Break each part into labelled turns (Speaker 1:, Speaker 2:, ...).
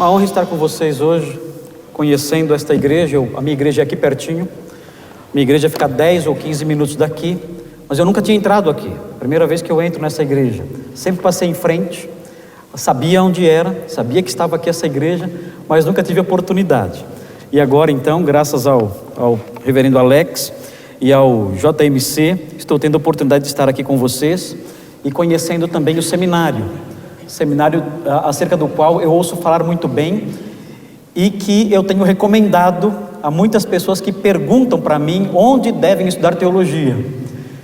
Speaker 1: Uma honra estar com vocês hoje, conhecendo esta igreja. A minha igreja é aqui pertinho. Minha igreja fica 10 ou 15 minutos daqui, mas eu nunca tinha entrado aqui. Primeira vez que eu entro nessa igreja. Sempre passei em frente, sabia onde era, sabia que estava aqui essa igreja, mas nunca tive oportunidade. E agora então, graças ao reverendo Alex e ao JMC, estou tendo a oportunidade de estar aqui com vocês e conhecendo também o seminário acerca do qual eu ouço falar muito bem e que eu tenho recomendado a muitas pessoas que perguntam para mim onde devem estudar teologia.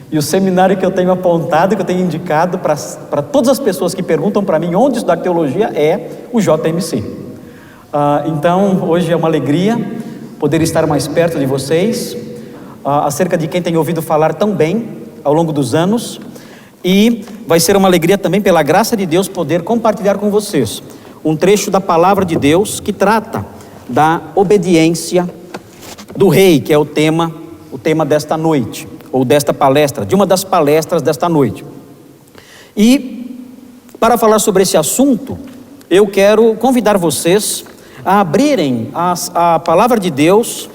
Speaker 1: E o seminário que eu tenho apontado, que eu tenho indicado para todas as pessoas que perguntam para mim onde estudar teologia é o JMC. Então hoje é uma alegria poder estar mais perto de vocês, acerca de quem tem ouvido falar tão bem ao longo dos anos. E vai ser uma alegria também, pela graça de Deus, poder compartilhar com vocês um trecho da palavra de Deus que trata da obediência do rei, que é o tema desta noite, ou desta palestra, de uma das palestras desta noite. E para falar sobre esse assunto, eu quero convidar vocês a abrirem a palavra de Deus,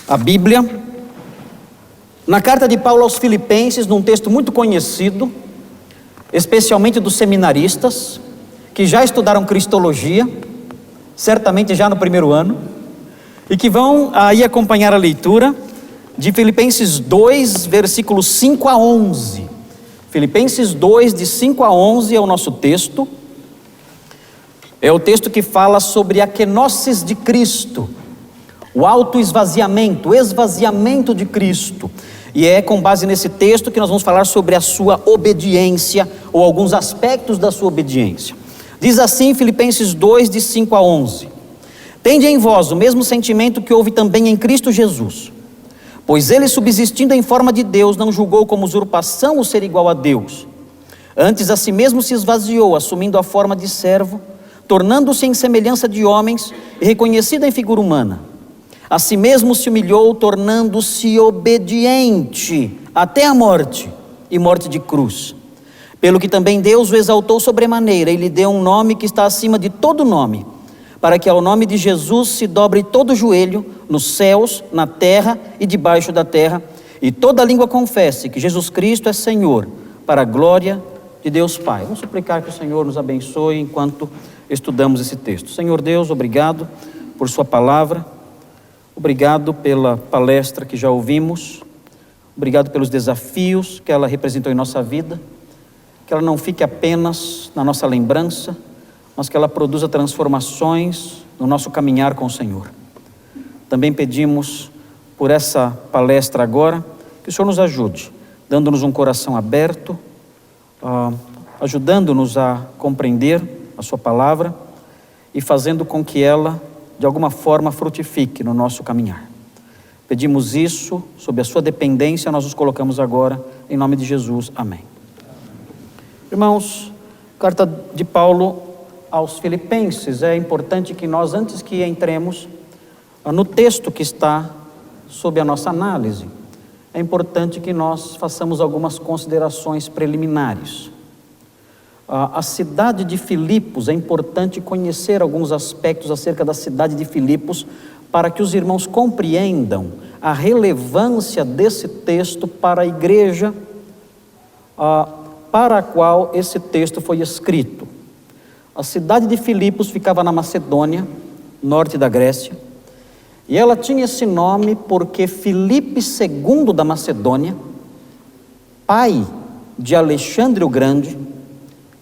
Speaker 1: a Bíblia, na carta de Paulo aos Filipenses, num texto muito conhecido, especialmente dos seminaristas, que já estudaram Cristologia, certamente já no primeiro ano, e que vão aí acompanhar a leitura de Filipenses 2, versículos 5 a 11. Filipenses 2, de 5 a 11 é o nosso texto. É o texto que fala sobre a kenosis de Cristo, o autoesvaziamento, o esvaziamento de Cristo. E é com base nesse texto que nós vamos falar sobre a sua obediência, ou alguns aspectos da sua obediência. Diz assim Filipenses 2, de 5 a 11: Tende em vós o mesmo sentimento que houve também em Cristo Jesus, pois ele, subsistindo em forma de Deus, não julgou como usurpação o ser igual a Deus. Antes a si mesmo se esvaziou, assumindo a forma de servo, tornando-se em semelhança de homens e reconhecido em figura humana. A si mesmo se humilhou, tornando-se obediente até a morte, e morte de cruz. Pelo que também Deus o exaltou sobremaneira, e lhe deu um nome que está acima de todo nome, para que ao nome de Jesus se dobre todo joelho, nos céus, na terra e debaixo da terra, e toda língua confesse que Jesus Cristo é Senhor, para a glória de Deus Pai. Vamos suplicar que o Senhor nos abençoe enquanto estudamos esse texto. Senhor Deus, obrigado por sua palavra. Obrigado pela palestra que já ouvimos, obrigado pelos desafios que ela representou em nossa vida, que ela não fique apenas na nossa lembrança, mas que ela produza transformações no nosso caminhar com o Senhor. Também pedimos por essa palestra agora, que o Senhor nos ajude, dando-nos um coração aberto, ajudando-nos a compreender a sua palavra e fazendo com que ela de alguma forma frutifique no nosso caminhar. Pedimos isso, sob a sua dependência, nós nos colocamos agora, em nome de Jesus, amém. Irmãos, carta de Paulo aos Filipenses, é importante que nós, antes que entremos no texto que está sob a nossa análise, é importante que nós façamos algumas considerações preliminares. A cidade de Filipos, é importante conhecer alguns aspectos acerca da cidade de Filipos, para que os irmãos compreendam a relevância desse texto para a igreja para a qual esse texto foi escrito. A cidade de Filipos ficava na Macedônia, norte da Grécia, e ela tinha esse nome porque Filipe II da Macedônia, pai de Alexandre o Grande,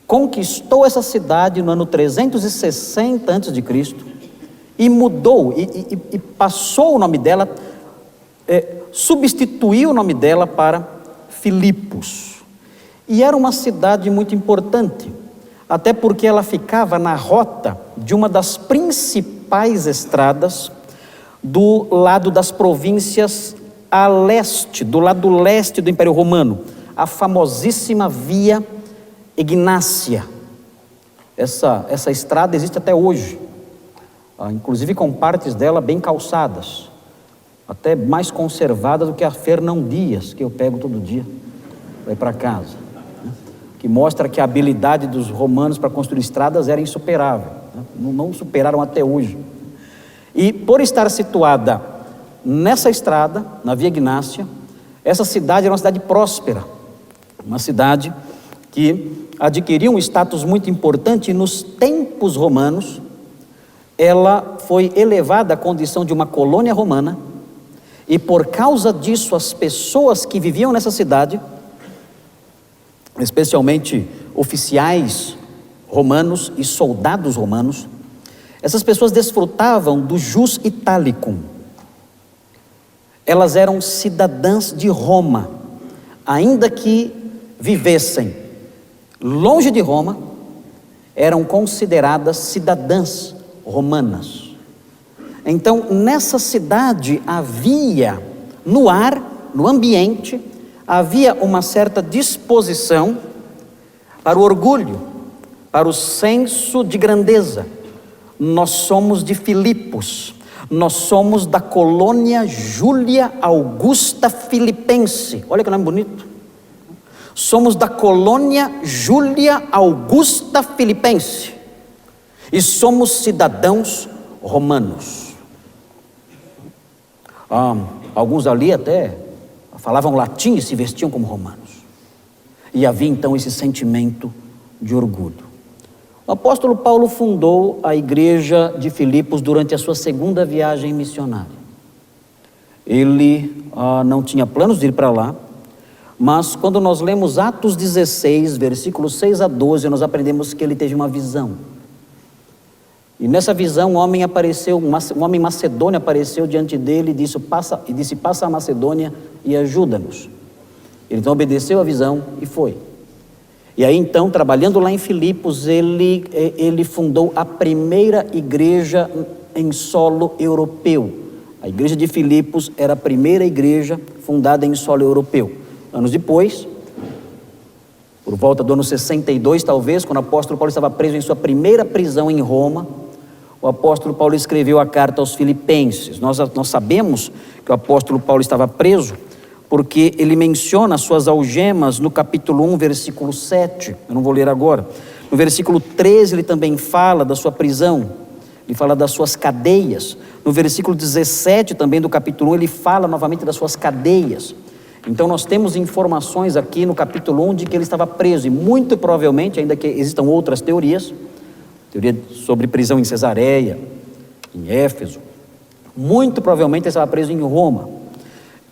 Speaker 1: conquistou essa cidade no ano 360 a.C. e mudou, e passou o nome dela, substituiu o nome dela para Filipos. E era uma cidade muito importante, até porque ela ficava na rota de uma das principais estradas do lado das províncias a leste, do lado leste do Império Romano, a famosíssima Via Ignácia. Essa estrada existe até hoje, inclusive com partes dela bem calçadas, até mais conservada do que a Fernão Dias, que eu pego todo dia, vai para casa. que mostra que a habilidade dos romanos para construir estradas era insuperável, né? Não superaram até hoje. E por estar situada nessa estrada, na Via Egnátia, essa cidade era uma cidade próspera, uma cidade que adquiriu um status muito importante, e nos tempos romanos ela foi elevada à condição de uma colônia romana, e por causa disso as pessoas que viviam nessa cidade, especialmente oficiais romanos e soldados romanos, essas pessoas desfrutavam do jus italicum. Elas eram cidadãs de Roma, ainda que vivessem longe de Roma, eram consideradas cidadãs romanas. Então, nessa cidade havia, no ar, no ambiente, havia uma certa disposição para o orgulho, para o senso de grandeza. Nós somos de Filipos, nós somos da colônia Júlia Augusta Filipense. Olha que nome bonito. Somos da colônia Júlia Augusta Filipense e somos cidadãos romanos. Alguns ali até falavam latim e se vestiam como romanos. E havia então esse sentimento de orgulho. O apóstolo Paulo fundou a igreja de Filipos durante a sua segunda viagem missionária. Ele não tinha planos de ir para lá, mas quando nós lemos Atos 16, versículos 6 a 12, nós aprendemos que ele teve uma visão. E nessa visão um homem macedônio apareceu diante dele e disse, passa a Macedônia e ajuda-nos. Ele então obedeceu a visão e foi. E aí então, trabalhando lá em Filipos, ele fundou a primeira igreja em solo europeu. A igreja de Filipos era a primeira igreja fundada em solo europeu. Anos depois, por volta do ano 62 talvez, quando o apóstolo Paulo estava preso em sua primeira prisão em Roma, o apóstolo Paulo escreveu a carta aos Filipenses. Nós sabemos que o apóstolo Paulo estava preso porque ele menciona as suas algemas no capítulo 1, versículo 7, eu não vou ler agora. No versículo 13 ele também fala da sua prisão, ele fala das suas cadeias. No versículo 17 também do capítulo 1 ele fala novamente das suas cadeias. Então nós temos informações aqui no capítulo 1 de que ele estava preso, e muito provavelmente, ainda que existam outras teorias, teoria sobre prisão em Cesareia, em Éfeso, muito provavelmente ele estava preso em Roma,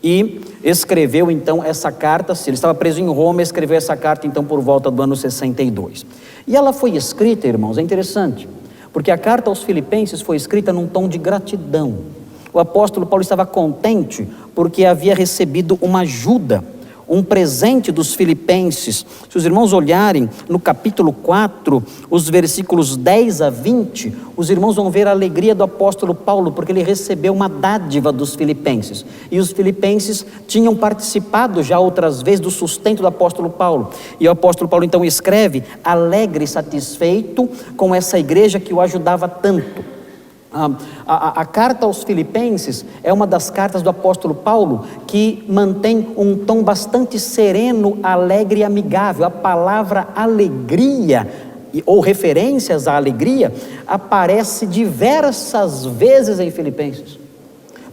Speaker 1: e escreveu então essa carta. Se ele estava preso em Roma, escreveu essa carta então por volta do ano 62, e ela foi escrita, irmãos, é interessante, porque a carta aos Filipenses foi escrita num tom de gratidão. O apóstolo Paulo estava contente porque havia recebido uma ajuda, um presente dos filipenses. Se os irmãos olharem no capítulo 4, os versículos 10 a 20, os irmãos vão ver a alegria do apóstolo Paulo, porque ele recebeu uma dádiva dos filipenses. E os filipenses tinham participado já outras vezes do sustento do apóstolo Paulo. E o apóstolo Paulo então escreve, alegre e satisfeito com essa igreja que o ajudava tanto. A carta aos Filipenses é uma das cartas do apóstolo Paulo que mantém um tom bastante sereno, alegre e amigável. A palavra alegria, ou referências à alegria, aparece diversas vezes em Filipenses,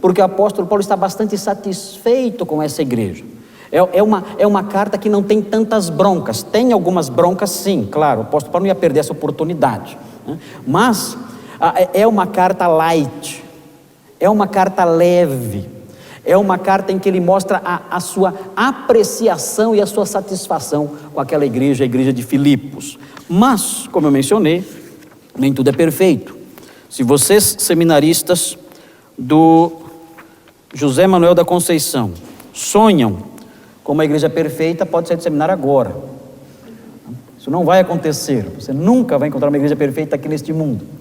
Speaker 1: porque o apóstolo Paulo está bastante satisfeito com essa igreja. É uma carta que não tem tantas broncas. Tem algumas broncas sim, claro, o apóstolo Paulo não ia perder essa oportunidade, né? Mas é uma carta light, é uma carta leve, é uma carta em que ele mostra a sua apreciação e a sua satisfação com aquela igreja, a igreja de Filipos. Mas, como eu mencionei, nem tudo é perfeito. Se vocês, seminaristas do José Manuel da Conceição, sonham com uma igreja perfeita, pode sair do seminário agora. Isso não vai acontecer, você nunca vai encontrar uma igreja perfeita aqui neste mundo.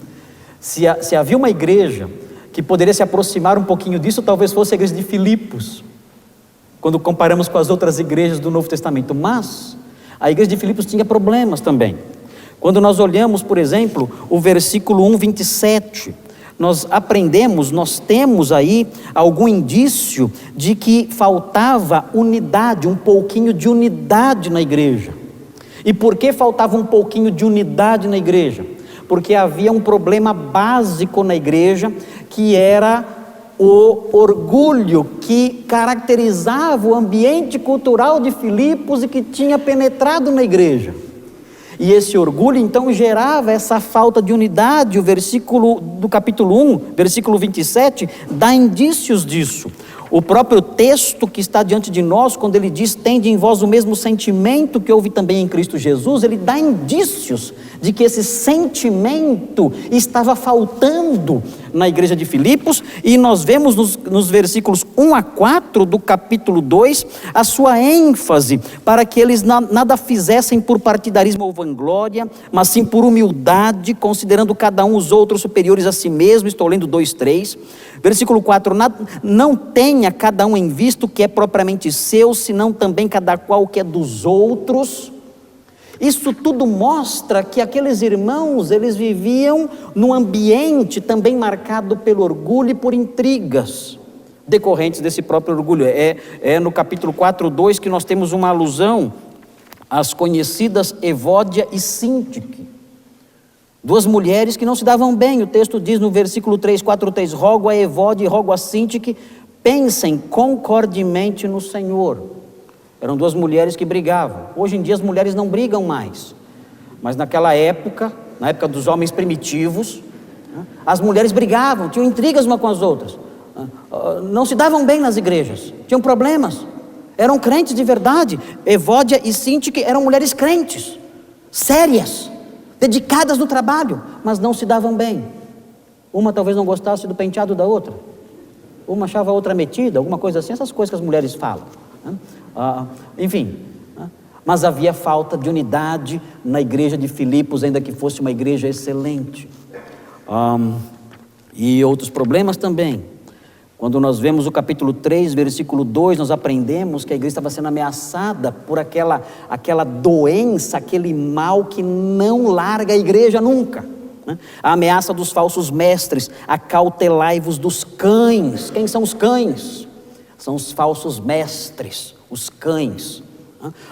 Speaker 1: Se havia uma igreja que poderia se aproximar um pouquinho disso, talvez fosse a igreja de Filipos, quando comparamos com as outras igrejas do Novo Testamento. Mas a igreja de Filipos tinha problemas também. Quando nós olhamos, por exemplo, o versículo 1:27, nós temos aí algum indício de que faltava unidade, um pouquinho de unidade na igreja. E por que faltava um pouquinho de unidade na igreja? Porque havia um problema básico na igreja, que era o orgulho que caracterizava o ambiente cultural de Filipos e que tinha penetrado na igreja. E esse orgulho então gerava essa falta de unidade. O versículo do capítulo 1, versículo 27, dá indícios disso. O próprio texto que está diante de nós, quando ele diz: tende em vós o mesmo sentimento que houve também em Cristo Jesus, ele dá indícios de que esse sentimento estava faltando na igreja de Filipos. E nós vemos nos versículos 1 a 4 do capítulo 2, a sua ênfase para que eles nada fizessem por partidarismo ou vanglória, mas sim por humildade, considerando cada um os outros superiores a si mesmo. Estou lendo 2:3. Versículo 4, não tenha cada um em vista o que é propriamente seu, senão também cada qual o que é dos outros. Isso tudo mostra que aqueles irmãos, eles viviam num ambiente também marcado pelo orgulho e por intrigas decorrentes desse próprio orgulho. É no capítulo 4:2 que nós temos uma alusão às conhecidas Evódia e Síntique. Duas mulheres que não se davam bem. O texto diz no versículo 3:4:3, rogo a Evódia e rogo a Síntique, pensem concordemente no Senhor. Eram duas mulheres que brigavam. Hoje em dia as mulheres não brigam mais, mas naquela época, na época dos homens primitivos, as mulheres brigavam, tinham intrigas umas com as outras, não se davam bem nas igrejas, tinham problemas, eram crentes de verdade. Evódia e Síntique eram mulheres crentes, sérias, dedicadas no trabalho, mas não se davam bem. Uma talvez não gostasse do penteado da outra, uma achava a outra metida, alguma coisa assim, essas coisas que as mulheres falam, né? Enfim, mas havia falta de unidade na igreja de Filipos, ainda que fosse uma igreja excelente, e outros problemas também. Quando nós vemos o capítulo 3, versículo 2, nós aprendemos que a igreja estava sendo ameaçada por aquela doença, aquele mal que não larga a igreja nunca, né? A ameaça dos falsos mestres: acautelai-vos dos cães. Quem são os cães? São os falsos mestres, os cães.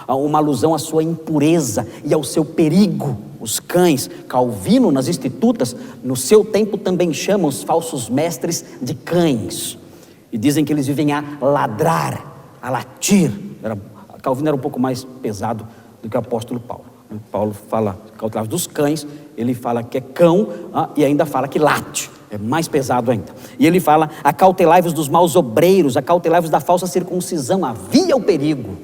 Speaker 1: Uma alusão à sua impureza e ao seu perigo. Os cães, Calvino nas Institutas, no seu tempo também chama os falsos mestres de cães, e dizem que eles vivem a ladrar, a latir. Calvino era um pouco mais pesado do que o apóstolo Paulo. Paulo fala cautelai dos cães, ele fala que é cão, e ainda fala que late, é mais pesado ainda. E ele fala: acautelai-vos dos maus obreiros, acautelai-vos da falsa circuncisão. Havia o perigo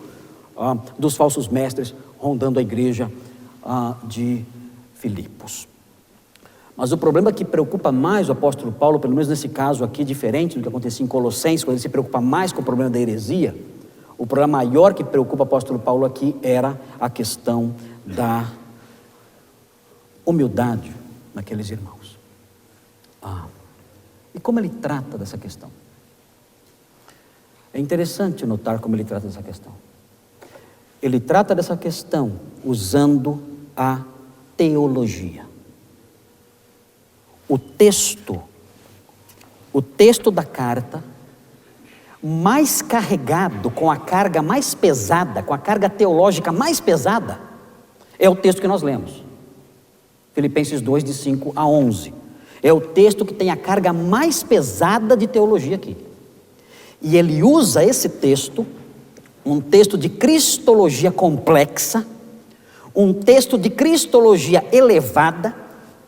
Speaker 1: dos falsos mestres rondando a igreja de Filipos. Mas o problema que preocupa mais o apóstolo Paulo, pelo menos nesse caso aqui, diferente do que acontecia em Colossenses, quando ele se preocupa mais com o problema da heresia, o problema maior que preocupa o apóstolo Paulo aqui era a questão da humildade naqueles irmãos. E como ele trata dessa questão? É interessante notar como ele trata dessa questão. Ele trata dessa questão usando a teologia. O texto da carta mais carregado, com a carga mais pesada, com a carga teológica mais pesada, é o texto que nós lemos, Filipenses 2, de 5 a 11. É o texto que tem a carga mais pesada de teologia aqui. E ele usa esse texto, um texto de cristologia complexa, um texto de cristologia elevada,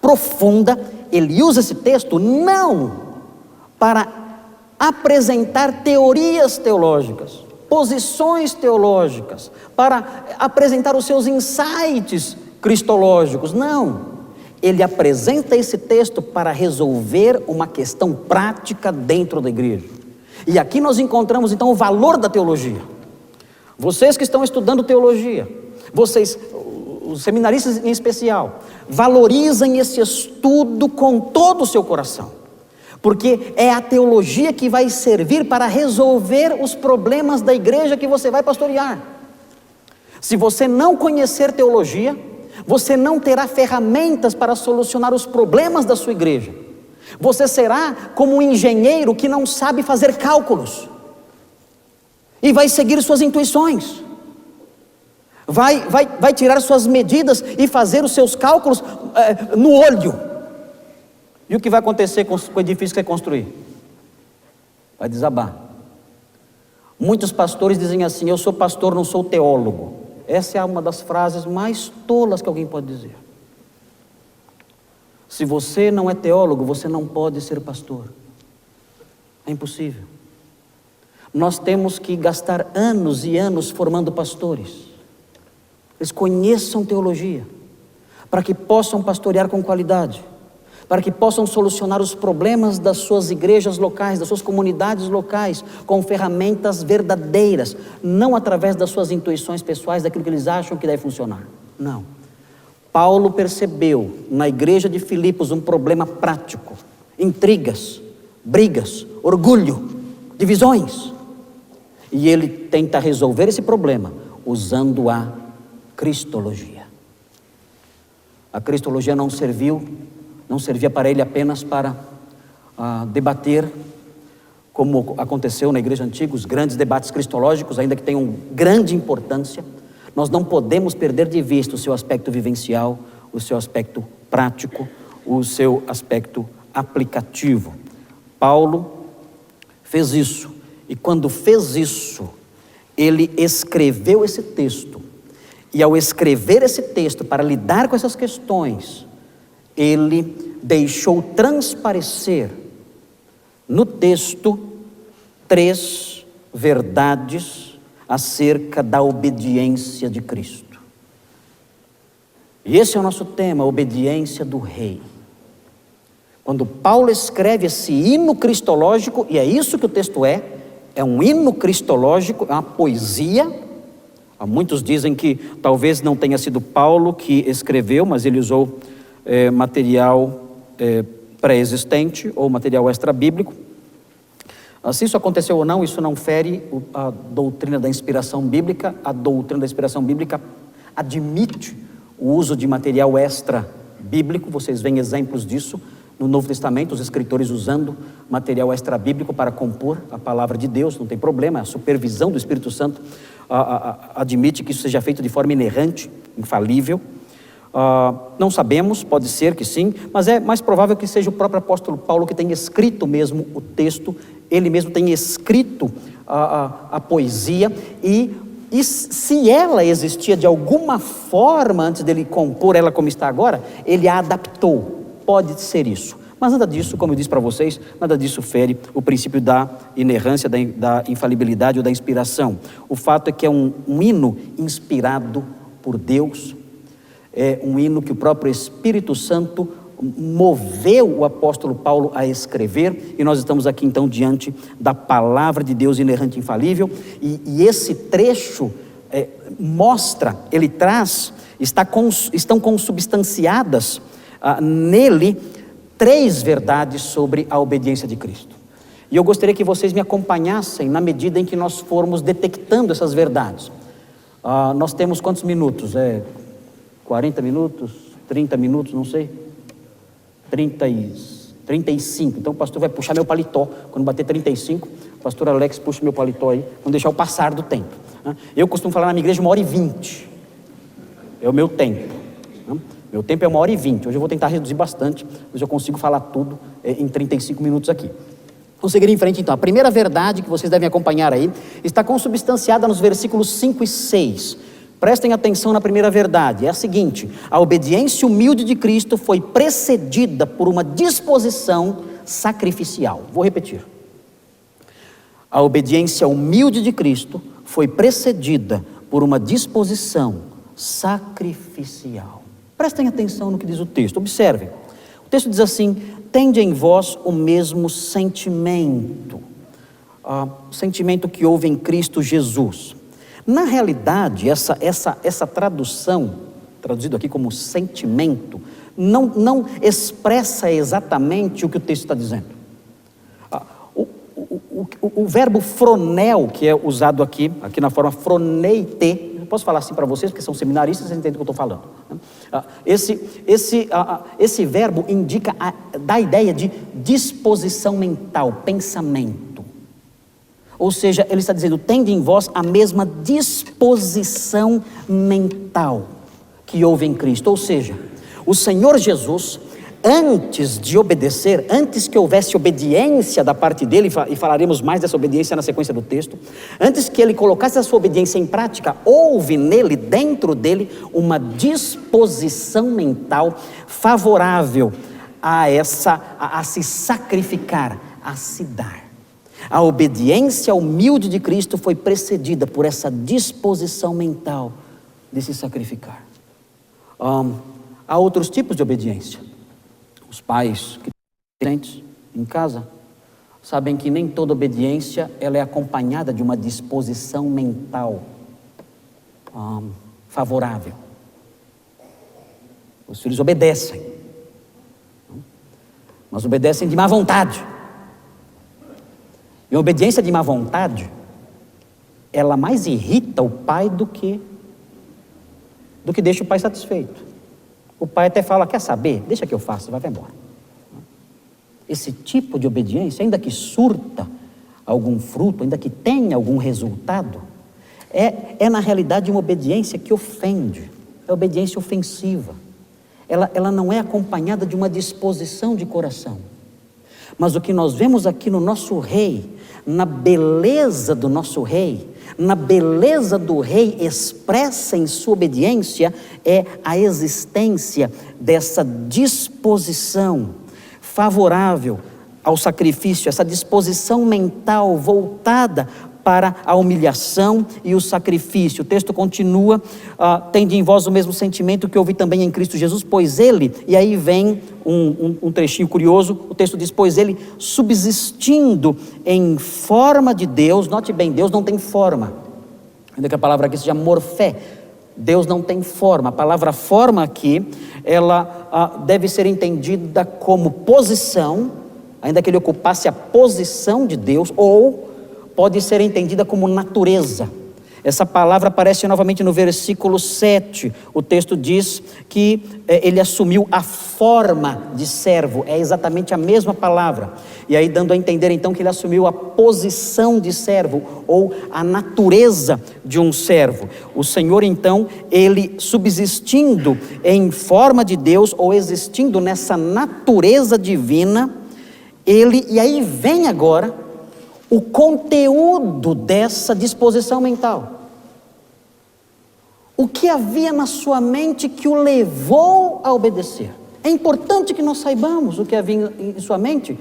Speaker 1: profunda. Ele usa esse texto não para apresentar teorias teológicas, posições teológicas, para apresentar os seus insights cristológicos. Não, ele apresenta esse texto para resolver uma questão prática dentro da igreja. E aqui nós encontramos então o valor da teologia. Vocês que estão estudando teologia, vocês, os seminaristas em especial, valorizem esse estudo com todo o seu coração, porque é a teologia que vai servir para resolver os problemas da igreja que você vai pastorear. Se você não conhecer teologia, você não terá ferramentas para solucionar os problemas da sua igreja. Você será como um engenheiro que não sabe fazer cálculos e vai seguir suas intuições. vai tirar suas medidas e fazer os seus cálculos no olho. E o que vai acontecer com o edifício que você construir? Vai desabar. Muitos pastores dizem assim: eu sou pastor, não sou teólogo. Essa é uma das frases mais tolas que alguém pode dizer. Se você não é teólogo, você não pode ser pastor. É impossível. Nós temos que gastar anos e anos formando pastores. Eles conheçam teologia, para que possam pastorear com qualidade, para que possam solucionar os problemas das suas igrejas locais, das suas comunidades locais, com ferramentas verdadeiras, não através das suas intuições pessoais, daquilo que eles acham que deve funcionar. Não. Paulo percebeu na igreja de Filipos um problema prático: intrigas, brigas, orgulho, divisões. E ele tenta resolver esse problema usando a cristologia. A cristologia não servia para ele apenas para debater, como aconteceu na igreja antiga, os grandes debates cristológicos, ainda que tenham grande importância. Nós não podemos perder de vista o seu aspecto vivencial, o seu aspecto prático, o seu aspecto aplicativo. Paulo fez isso, e quando fez isso, ele escreveu esse texto, e ao escrever esse texto para lidar com essas questões, ele deixou transparecer no texto 3 verdades acerca da obediência de Cristo. E esse é o nosso tema, a obediência do Rei. Quando Paulo escreve esse hino cristológico, e é isso que o texto é um hino cristológico, é uma poesia. Muitos dizem que talvez não tenha sido Paulo que escreveu, mas ele usou material pré-existente ou material extra-bíblico. Se isso aconteceu ou não, isso não fere a doutrina da inspiração bíblica. A doutrina da inspiração bíblica admite o uso de material extra-bíblico. Vocês veem exemplos disso no Novo Testamento, os escritores usando material extra-bíblico para compor a palavra de Deus. Não tem problema, a supervisão do Espírito Santo admite que isso seja feito de forma inerrante, infalível. Não sabemos, pode ser que sim, mas é mais provável que seja o próprio apóstolo Paulo que tenha escrito mesmo o texto, ele mesmo tenha escrito a poesia, e se ela existia de alguma forma antes dele compor ela como está agora, ele a adaptou. Pode ser isso, mas nada disso, como eu disse para vocês, nada disso fere o princípio da inerrância, da infalibilidade ou da inspiração. O fato é que é um hino inspirado por Deus, é um hino que o próprio Espírito Santo moveu o apóstolo Paulo a escrever, e nós estamos aqui então diante da palavra de Deus inerrante e infalível, e esse trecho mostra, ele traz, estão consubstanciadas nele 3 verdades sobre a obediência de Cristo. E eu gostaria que vocês me acompanhassem na medida em que nós formos detectando essas verdades. Nós temos quantos minutos? 40 minutos? 30 minutos, não sei. 35. Então o pastor vai puxar meu paletó. Quando bater 35, o pastor Alex puxa meu paletó aí. Vamos deixar o passar do tempo. Eu costumo falar na minha igreja 1h20. É o meu tempo. Meu tempo é 1h20. Hoje eu vou tentar reduzir bastante. Hoje eu consigo falar tudo em 35 minutos aqui. Vamos seguir em frente então. A primeira verdade que vocês devem acompanhar aí está consubstanciada nos versículos 5 e 6. Prestem atenção na primeira verdade, é a seguinte: a obediência humilde de Cristo foi precedida por uma disposição sacrificial. Vou repetir. A obediência humilde de Cristo foi precedida por uma disposição sacrificial. Prestem atenção no que diz o texto, observem. O texto diz assim: tende em vós o mesmo sentimento, sentimento que houve em Cristo Jesus. Na realidade, essa tradução, traduzido aqui como sentimento, não expressa exatamente o que o texto está dizendo. O verbo fronel, que é usado aqui na forma froneite, eu posso falar assim para vocês, porque são seminaristas, vocês entendem o que eu estou falando. Esse verbo dá a ideia de disposição mental, pensamento. Ou seja, ele está dizendo, tende em vós a mesma disposição mental que houve em Cristo. Ou seja, o Senhor Jesus, antes de obedecer, antes que houvesse obediência da parte dele, e falaremos mais dessa obediência na sequência do texto, antes que ele colocasse a sua obediência em prática, houve nele, dentro dele, uma disposição mental favorável a se sacrificar, a se dar. A obediência humilde de Cristo foi precedida por essa disposição mental de se sacrificar. Há outros tipos de obediência. Os pais que têm crentes em casa sabem que nem toda obediência ela é acompanhada de uma disposição mental favorável. Os filhos obedecem, mas obedecem de má vontade. E a obediência de má vontade, ela mais irrita o pai do que deixa o pai satisfeito. O pai até fala, quer saber? Deixa que eu faço, vai embora. Esse tipo de obediência, ainda que surta algum fruto, ainda que tenha algum resultado, é na realidade uma obediência que ofende, é obediência ofensiva. Ela não é acompanhada de uma disposição de coração. Mas o que nós vemos aqui no nosso rei, na beleza do nosso rei, na beleza do rei expressa em sua obediência, é a existência dessa disposição favorável ao sacrifício, essa disposição mental voltada para a humilhação e o sacrifício. O texto continua, tende em vós o mesmo sentimento que houve também em Cristo Jesus, pois ele, e aí vem um trechinho curioso, o texto diz, pois ele subsistindo em forma de Deus, note bem, Deus não tem forma, ainda que a palavra aqui seja morfé, Deus não tem forma, a palavra forma aqui, ela deve ser entendida como posição, ainda que ele ocupasse a posição de Deus, ou pode ser entendida como natureza. Essa palavra aparece novamente no versículo 7. O texto diz que ele assumiu a forma de servo. É exatamente a mesma palavra. E aí dando a entender então que ele assumiu a posição de servo, ou a natureza de um servo. O Senhor então, ele subsistindo em forma de Deus, ou existindo nessa natureza divina, e aí vem agora o conteúdo dessa disposição mental. O que havia na sua mente que o levou a obedecer? É importante que nós saibamos o que havia em sua mente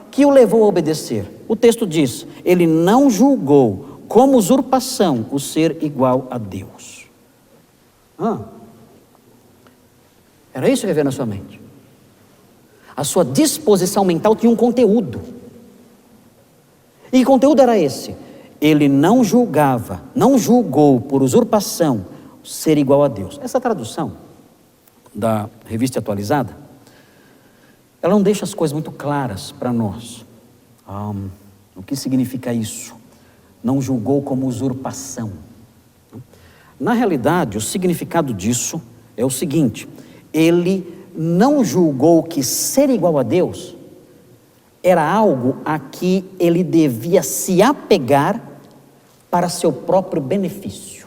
Speaker 1: que o levou a obedecer. O texto diz, ele não julgou como usurpação o ser igual a Deus. Era isso que havia na sua mente. A sua disposição mental tinha um conteúdo. E que conteúdo era esse? Ele não julgou por usurpação ser igual a Deus. Essa tradução da Revista Atualizada, ela não deixa as coisas muito claras para nós. O que significa isso? Não julgou como usurpação. Na realidade, o significado disso é o seguinte: ele não julgou que ser igual a Deus era algo a que ele devia se apegar para seu próprio benefício.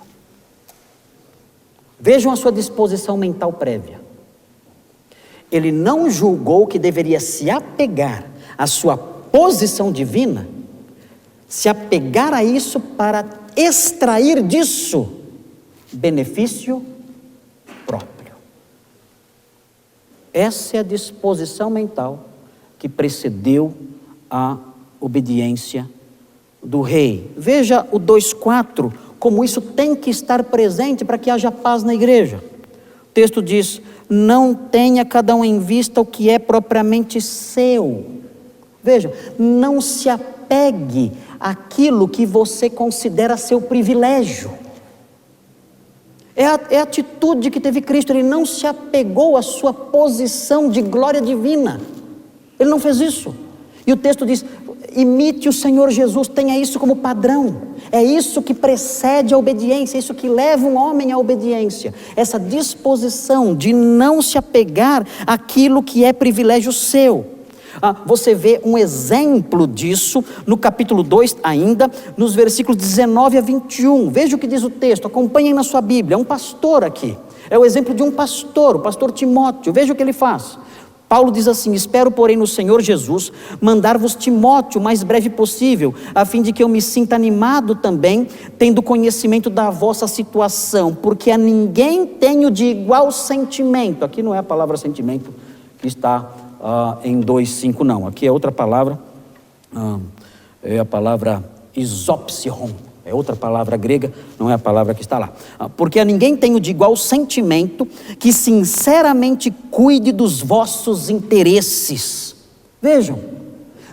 Speaker 1: Vejam a sua disposição mental prévia. Ele não julgou que deveria se apegar à sua posição divina, se apegar a isso para extrair disso benefício próprio. Essa é a disposição mental que precedeu a obediência do rei. Veja o 2:4, como isso tem que estar presente para que haja paz na igreja. O texto diz, não tenha cada um em vista o que é propriamente seu. Veja, não se apegue àquilo que você considera seu privilégio. É a atitude que teve Cristo, ele não se apegou à sua posição de glória divina. Ele não fez isso. E o texto diz, imite o Senhor Jesus, tenha isso como padrão. É isso que precede a obediência, é isso que leva um homem à obediência. Essa disposição de não se apegar àquilo que é privilégio seu. Você vê um exemplo disso no capítulo 2 ainda, nos versículos 19 a 21. Veja o que diz o texto, acompanhem na sua Bíblia. É um pastor aqui, é o exemplo de um pastor, o pastor Timóteo. Veja o que ele faz. Paulo diz assim: espero, porém, no Senhor Jesus, mandar-vos Timóteo o mais breve possível, a fim de que eu me sinta animado também, tendo conhecimento da vossa situação, porque a ninguém tenho de igual sentimento. Aqui não é a palavra sentimento que está em 2:5, não. Aqui é outra palavra, é a palavra isopsion. É outra palavra grega, não é a palavra que está lá. Porque a ninguém tenho de igual sentimento que sinceramente cuide dos vossos interesses. Vejam,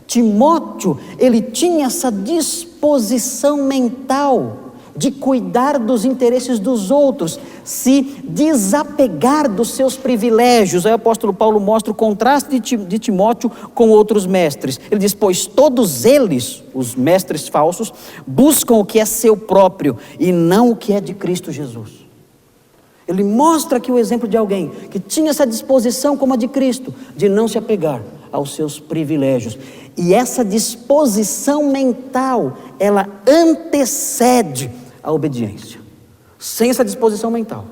Speaker 1: Timóteo, ele tinha essa disposição mental de cuidar dos interesses dos outros, se desapegar dos seus privilégios. Aí o apóstolo Paulo mostra o contraste de Timóteo com outros mestres. Ele diz: pois todos eles, os mestres falsos, buscam o que é seu próprio e não o que é de Cristo Jesus. Ele mostra aqui o exemplo de alguém que tinha essa disposição como a de Cristo, de não se apegar aos seus privilégios. E essa disposição mental, ela antecede a obediência. Sem essa disposição mental,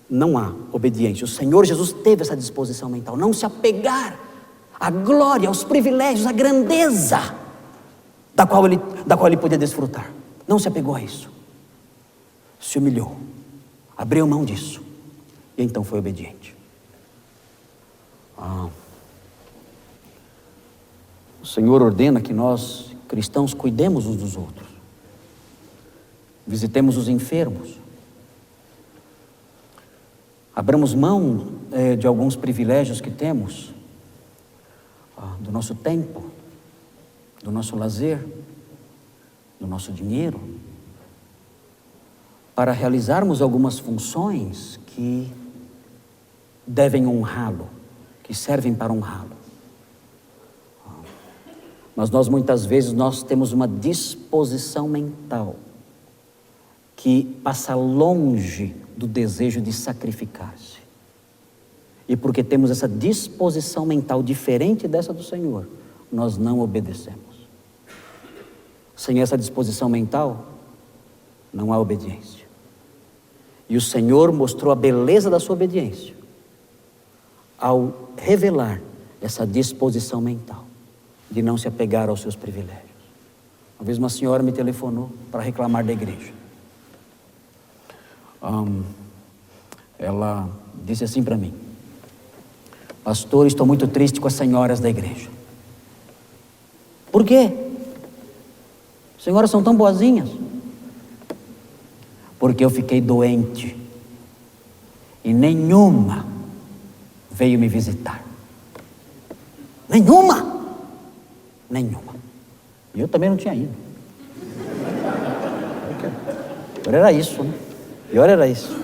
Speaker 1: não há obediência. O Senhor Jesus teve essa disposição mental, não se apegar à glória, aos privilégios, à grandeza da qual ele podia desfrutar. Não se apegou a isso. Se humilhou, abriu mão disso, e então foi obediente. O Senhor ordena que nós, cristãos, cuidemos uns dos outros. Visitemos os enfermos, abramos mão de alguns privilégios que temos, do nosso tempo, do nosso lazer, do nosso dinheiro, para realizarmos algumas funções que devem honrá-lo, que servem para honrá-lo. Mas muitas vezes nós temos uma disposição mental que passa longe do desejo de sacrificar-se. E porque temos essa disposição mental diferente dessa do Senhor, nós não obedecemos. Sem essa disposição mental, não há obediência. E o Senhor mostrou a beleza da sua obediência ao revelar essa disposição mental de não se apegar aos seus privilégios. Uma vez uma senhora me telefonou para reclamar da igreja. Ela disse assim para mim: pastor, estou muito triste com as senhoras da igreja. Por quê? As senhoras são tão boazinhas. Porque eu fiquei doente e nenhuma veio me visitar. Nenhuma. E eu também não tinha ido. Pior era isso, né? Pior era isso.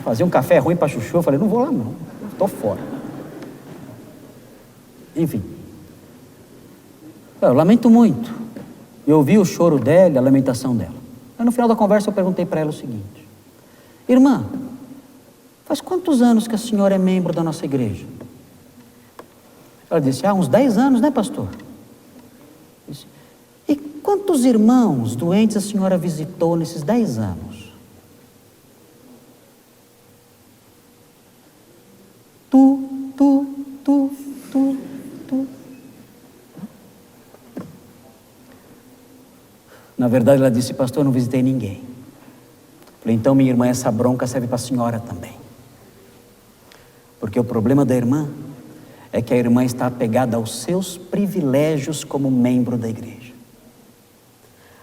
Speaker 1: Fazia um café ruim para chuchu, eu falei: não vou lá não, estou fora. Enfim, eu lamento muito. Eu ouvi o choro dela, a lamentação dela. Aí no final da conversa eu perguntei para ela o seguinte: irmã, faz quantos anos que a senhora é membro da nossa igreja? Ela disse: uns 10 anos, né, pastor? Eu disse: e quantos irmãos doentes a senhora visitou nesses 10 anos? Tu. Na verdade ela disse: pastor, eu não visitei ninguém. Falei: então minha irmã, essa bronca serve para a senhora também. Porque o problema da irmã é que a irmã está apegada aos seus privilégios como membro da igreja.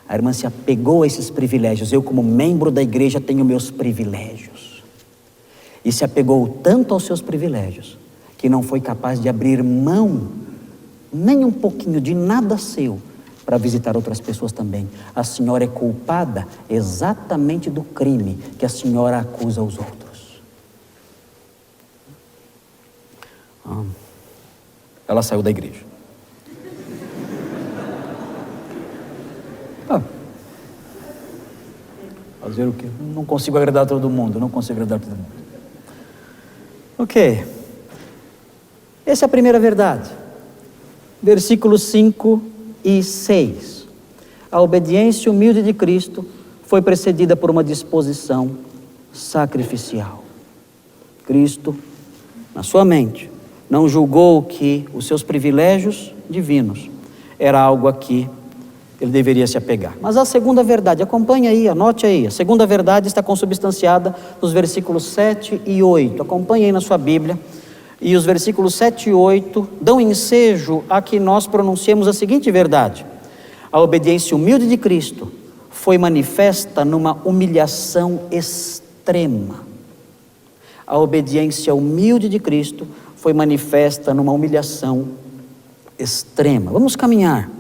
Speaker 1: A irmã se apegou a esses privilégios. Eu, como membro da igreja, tenho meus privilégios. E se apegou tanto aos seus privilégios que não foi capaz de abrir mão nem um pouquinho de nada seu para visitar outras pessoas também. A senhora é culpada exatamente do crime que a senhora acusa aos outros. Ela saiu da igreja. Fazer o quê? Não consigo agradar todo mundo. Ok. Essa é a primeira verdade. Versículos 5 e 6. A obediência humilde de Cristo foi precedida por uma disposição sacrificial. Cristo, na sua mente, não julgou que os seus privilégios divinos era algo a que ele deveria se apegar. Mas a segunda verdade, acompanhe aí, anote aí. A segunda verdade está consubstanciada nos versículos 7 e 8. Acompanhe aí na sua Bíblia. E os versículos 7 e 8 dão ensejo a que nós pronunciemos a seguinte verdade: a obediência humilde de Cristo foi manifesta numa humilhação extrema. A obediência humilde de Cristo foi manifesta numa humilhação extrema. Vamos caminhar.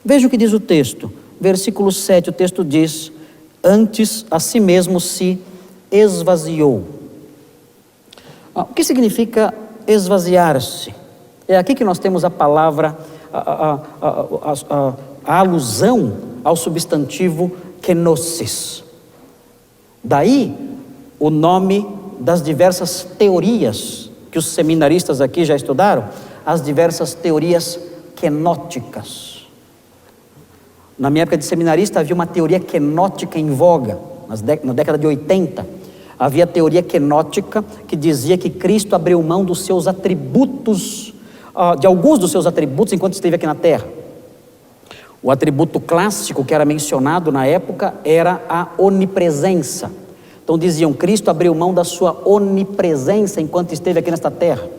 Speaker 1: Veja o que diz o texto. Versículo 7, o texto diz: antes a si mesmo se esvaziou. O que significa esvaziar-se? É aqui que nós temos a palavra, a alusão ao substantivo kenosis. Daí o nome das diversas teorias que os seminaristas aqui já estudaram, as diversas teorias kenóticas. Na minha época de seminarista havia uma teoria kenótica em voga, na década de 80. Havia a teoria kenótica que dizia que Cristo abriu mão dos seus atributos, de alguns dos seus atributos enquanto esteve aqui na terra. O atributo clássico que era mencionado na época era a onipresença. Então diziam, Cristo abriu mão da sua onipresença enquanto esteve aqui nesta terra.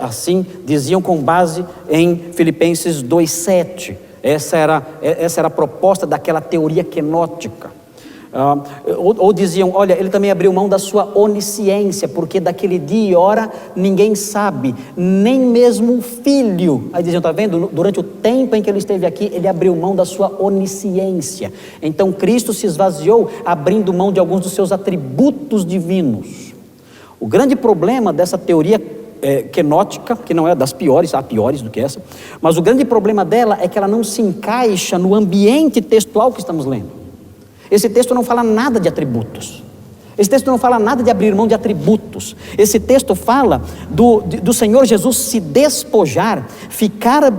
Speaker 1: Assim diziam com base em Filipenses 2,7. Essa era a proposta daquela teoria kenótica. Ou diziam, olha, ele também abriu mão da sua onisciência, porque daquele dia e hora ninguém sabe, nem mesmo o filho. Aí diziam, está vendo? Durante o tempo em que ele esteve aqui, ele abriu mão da sua onisciência. Então Cristo se esvaziou, abrindo mão de alguns dos seus atributos divinos. O grande problema dessa teoria kenótica, que não é das piores, há piores do que essa, mas o grande problema dela é que ela não se encaixa no ambiente textual que estamos lendo. Esse texto não fala nada de atributos. Esse texto não fala nada de abrir mão de atributos. Esse texto fala do Senhor Jesus se despojar, ficar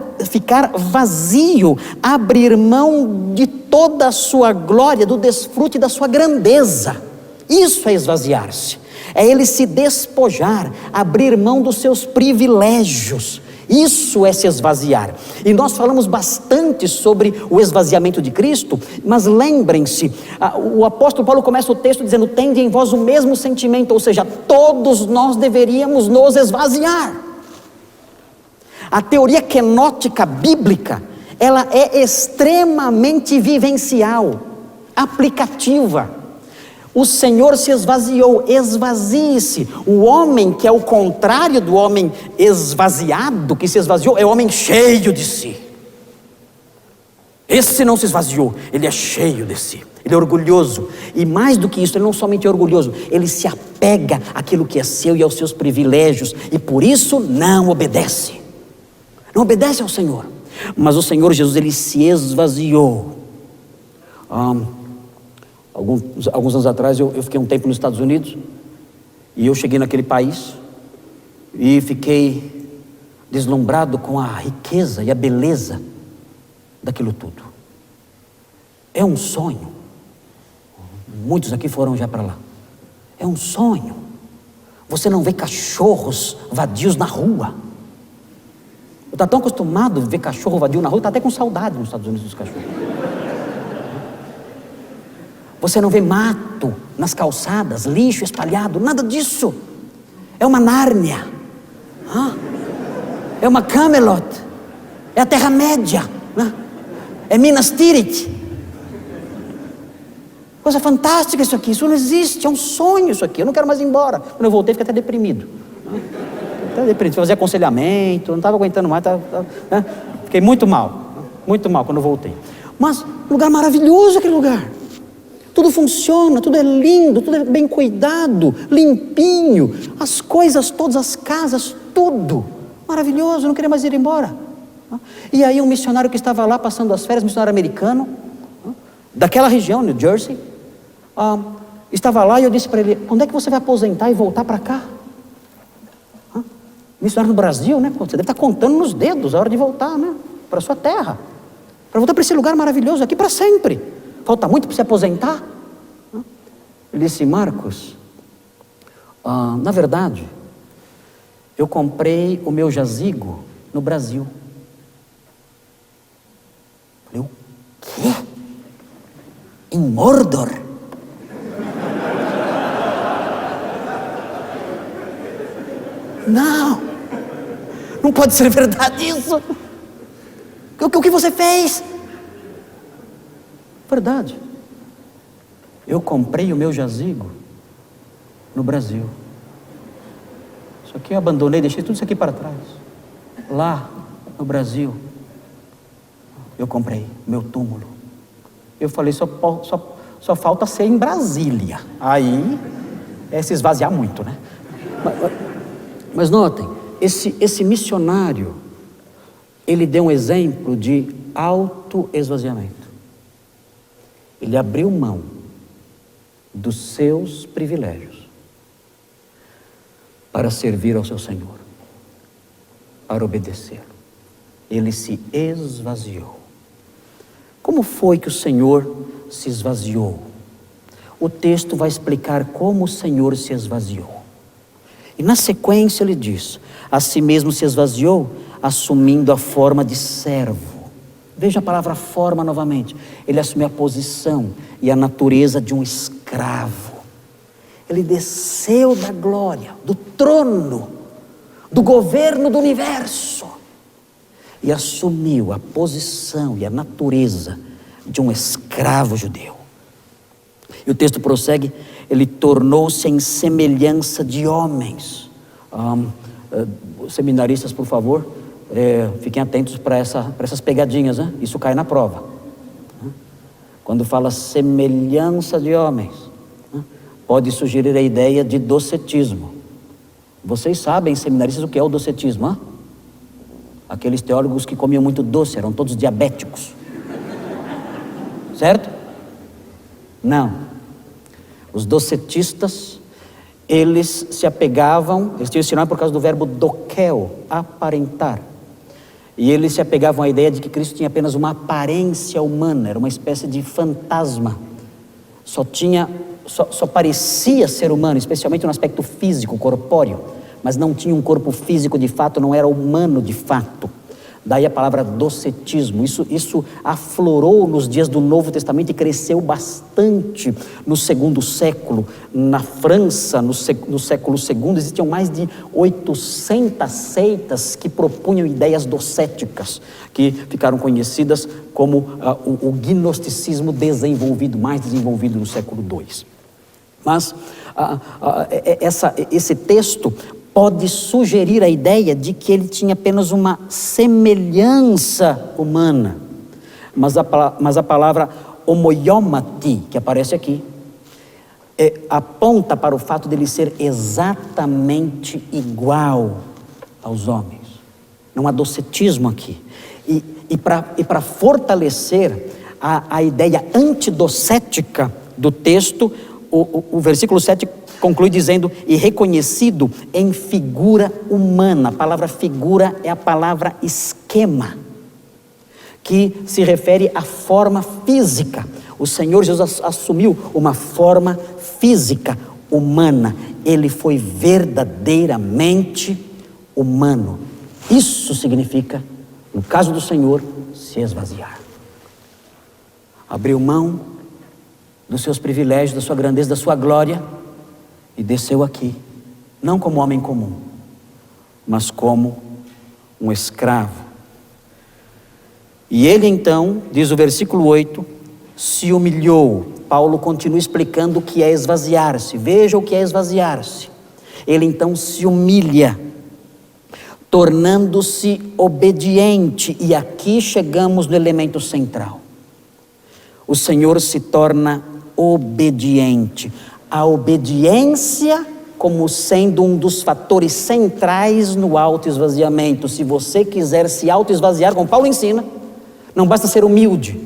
Speaker 1: vazio, abrir mão de toda a sua glória, do desfrute da sua grandeza. Isso é esvaziar-se. É ele se despojar, abrir mão dos seus privilégios. Isso é se esvaziar. E nós falamos bastante sobre o esvaziamento de Cristo, mas lembrem-se, o apóstolo Paulo começa o texto dizendo, tende em vós o mesmo sentimento, ou seja, todos nós deveríamos nos esvaziar. A teoria kenótica bíblica, ela é extremamente vivencial, aplicativa. O Senhor se esvaziou, esvazie-se. O homem que é o contrário do homem esvaziado, que se esvaziou, é o homem cheio de si. Esse não se esvaziou, ele é cheio de si, ele é orgulhoso. E mais do que isso, ele não somente é orgulhoso, ele se apega àquilo que é seu e aos seus privilégios, e por isso não obedece. Não obedece ao Senhor. Mas o Senhor Jesus, ele se esvaziou. Alguns anos atrás eu fiquei um tempo nos Estados Unidos, e eu cheguei naquele país e fiquei deslumbrado com a riqueza e a beleza daquilo tudo. É um sonho. Muitos aqui foram já para lá. É um sonho. Você não vê cachorros vadios na rua. Eu estou tão acostumado a ver cachorro vadio na rua, está até com saudade nos Estados Unidos dos cachorros. Você não vê mato nas calçadas, lixo espalhado, nada disso. É uma Nárnia, é uma Camelot, é a Terra-média, é Minas Tirith. Coisa fantástica isso aqui, isso não existe, é um sonho isso aqui. Eu não quero mais ir embora. Quando eu voltei, fiquei até deprimido. Fazia aconselhamento, não estava aguentando mais, fiquei muito mal quando eu voltei. Mas lugar maravilhoso aquele lugar. Tudo funciona, tudo é lindo, tudo é bem cuidado, limpinho, as coisas todas, as casas, tudo maravilhoso, eu não queria mais ir embora. E aí um missionário que estava lá passando as férias, missionário americano, daquela região, New Jersey, estava lá e eu disse para ele, quando é que você vai aposentar e voltar para cá? Missionário no Brasil, né? Você deve estar contando nos dedos a hora de voltar, né? Para a sua terra. Para voltar para esse lugar maravilhoso aqui para sempre. Falta muito para se aposentar. Ele disse: Marcos, na verdade, eu comprei o meu jazigo no Brasil. Eu falei: o quê? Em Mordor? Não pode ser verdade isso. O que você fez? Verdade. Eu comprei o meu jazigo no Brasil. Isso aqui eu abandonei, deixei tudo isso aqui para trás. Lá no Brasil, eu comprei meu túmulo. Eu falei: só falta ser em Brasília. Aí é se esvaziar muito, né? Mas notem, esse missionário, ele deu um exemplo de autoesvaziamento. Ele abriu mão dos seus privilégios para servir ao seu Senhor, para obedecê-lo. Ele se esvaziou. Como foi que o Senhor se esvaziou? O texto vai explicar como o Senhor se esvaziou. E na sequência ele diz: a si mesmo se esvaziou, assumindo a forma de servo. Veja a palavra forma novamente. Ele assumiu a posição e a natureza de um escravo. Ele desceu da glória, do trono, do governo do universo, e assumiu a posição e a natureza de um escravo judeu. E o texto prossegue: ele tornou-se em semelhança de homens. Seminaristas, por favor, fiquem atentos para essas pegadinhas, né? Isso cai na prova. Quando fala semelhança de homens, pode sugerir a ideia de docetismo. Vocês sabem, seminaristas, o que é o docetismo, hein? Aqueles teólogos que comiam muito doce, eram todos diabéticos. Certo? Não. Os docetistas, eles se apegavam, eles tinham esse nome por causa do verbo dokel, aparentar. E eles se apegavam à ideia de que Cristo tinha apenas uma aparência humana, era uma espécie de fantasma. Só parecia ser humano, especialmente no aspecto físico, corpóreo, mas não tinha um corpo físico de fato, não era humano de fato. Daí a palavra docetismo. Isso aflorou nos dias do Novo Testamento e cresceu bastante no segundo século. Na França, no século II, existiam mais de 800 seitas que propunham ideias docéticas, que ficaram conhecidas como o gnosticismo desenvolvido, mais desenvolvido no século II. Mas esse texto pode sugerir a ideia de que ele tinha apenas uma semelhança humana. Mas a palavra homoiomati, que aparece aqui, aponta para o fato de ele ser exatamente igual aos homens. Não há docetismo aqui. E para fortalecer a ideia antidocética do texto, o versículo 7 conclui dizendo: e reconhecido em figura humana. A palavra figura é a palavra esquema, que se refere à forma física. O Senhor Jesus assumiu uma forma física, humana. Ele foi verdadeiramente humano. Isso significa, no caso do Senhor, se esvaziar. Abriu mão dos seus privilégios, da sua grandeza, da sua glória, e desceu aqui, não como homem comum, mas como um escravo. E ele então, diz o versículo 8, se humilhou. Paulo continua explicando o que é esvaziar-se. Veja o que é esvaziar-se. Ele então se humilha, tornando-se obediente. E aqui chegamos no elemento central. O Senhor se torna obediente. A obediência como sendo um dos fatores centrais no autoesvaziamento. Se você quiser se autoesvaziar, como Paulo ensina, não basta ser humilde,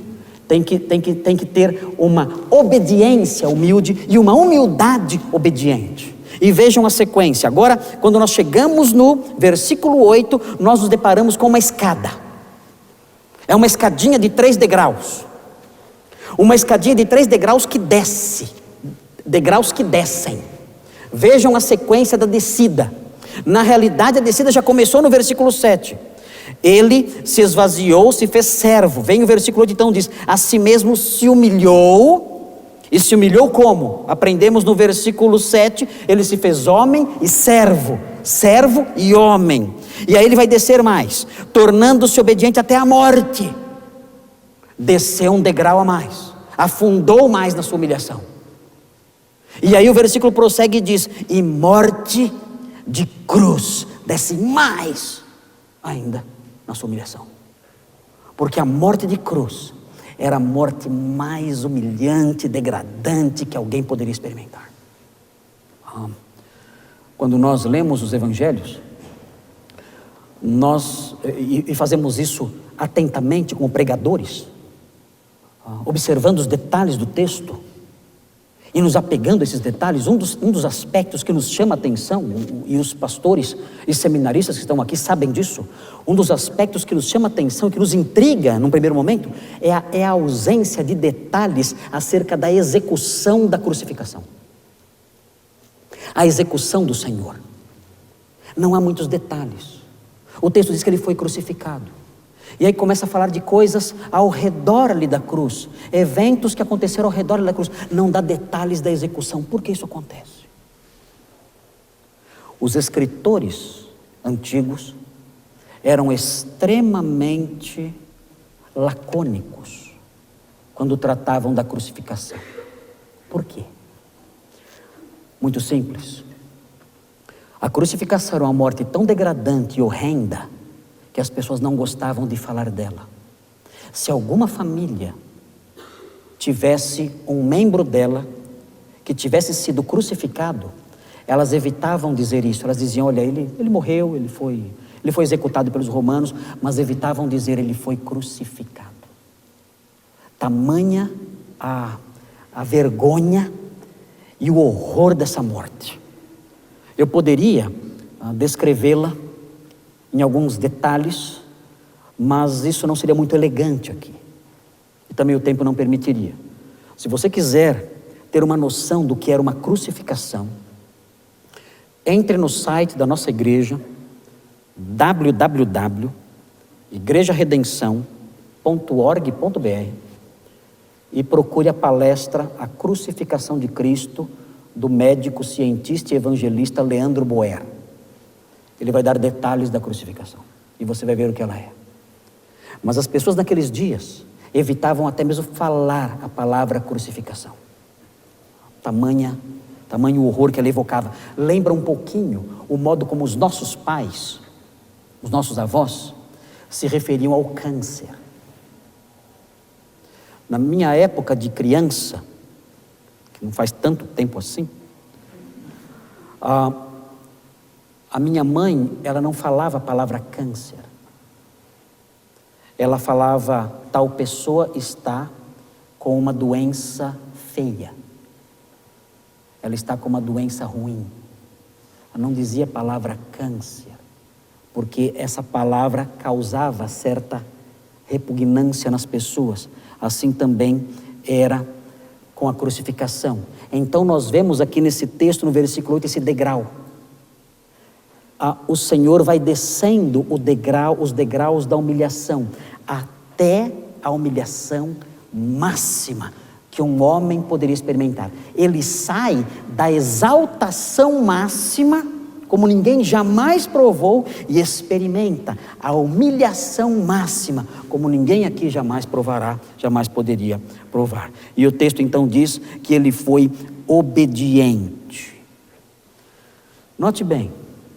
Speaker 1: tem que ter uma obediência humilde e uma humildade obediente. E vejam a sequência. Agora, quando nós chegamos no versículo 8, nós nos deparamos com uma escada. É uma escadinha de 3 degraus. Uma escadinha de 3 degraus que desce. Degraus que descem. Vejam a sequência da descida. Na realidade, a descida já começou no versículo 7. Ele se esvaziou, se fez servo. Vem o versículo 8, então diz: a si mesmo se humilhou. E se humilhou como? Aprendemos no versículo 7, ele se fez homem e servo. Servo e homem. E aí ele vai descer mais, tornando-se obediente até a morte. Desceu um degrau a mais, afundou mais na sua humilhação. E aí o versículo prossegue e diz: e morte de cruz. Desce mais ainda na sua humilhação. Porque a morte de cruz era a morte mais humilhante, degradante que alguém poderia experimentar. Quando nós lemos os evangelhos, nós fazemos isso atentamente como pregadores, observando os detalhes do texto e nos apegando a esses detalhes. Um dos aspectos que nos chama a atenção, e os pastores e seminaristas que estão aqui sabem disso, um dos aspectos que nos chama a atenção e que nos intriga num primeiro momento é a ausência de detalhes acerca da execução da crucificação. A execução do Senhor. Não há muitos detalhes. O texto diz que ele foi crucificado. E aí começa a falar de coisas ao redor ali da cruz, eventos que aconteceram ao redor ali da cruz. Não dá detalhes da execução. Por que isso acontece? Os escritores antigos eram extremamente lacônicos quando tratavam da crucificação. Por quê? Muito simples. A crucificação era uma morte tão degradante e horrenda que as pessoas não gostavam de falar dela. Se alguma família tivesse um membro dela que tivesse sido crucificado, elas evitavam dizer isso. Elas diziam: olha, ele morreu, ele foi executado pelos romanos, mas evitavam dizer: ele foi crucificado. Tamanha a vergonha e o horror dessa morte. Eu poderia descrevê-la em alguns detalhes, mas isso não seria muito elegante aqui. E também o tempo não permitiria. Se você quiser ter uma noção do que era uma crucificação, entre no site da nossa igreja, www.igrejaredenção.org.br, e procure a palestra A Crucificação de Cristo, do médico, cientista e evangelista Leandro Boer. Ele vai dar detalhes da crucificação e você vai ver o que ela é. Mas as pessoas naqueles dias evitavam até mesmo falar a palavra crucificação. Tamanho horror que ela evocava. Lembra um pouquinho o modo como os nossos pais, os nossos avós, se referiam ao câncer. Na minha época de criança, que não faz tanto tempo assim, a minha mãe, ela não falava a palavra câncer. Ela falava: tal pessoa está com uma doença feia. Ela está com uma doença ruim. Ela não dizia a palavra câncer, porque essa palavra causava certa repugnância nas pessoas. Assim também era com a crucificação. Então nós vemos aqui nesse texto, no versículo 8, esse degrau. O Senhor vai descendo os degraus da humilhação, até a humilhação máxima que um homem poderia experimentar. Ele sai da exaltação máxima, como ninguém jamais provou, e experimenta a humilhação máxima, como ninguém aqui jamais provará, jamais poderia provar. E o texto então diz que ele foi obediente. Note bem,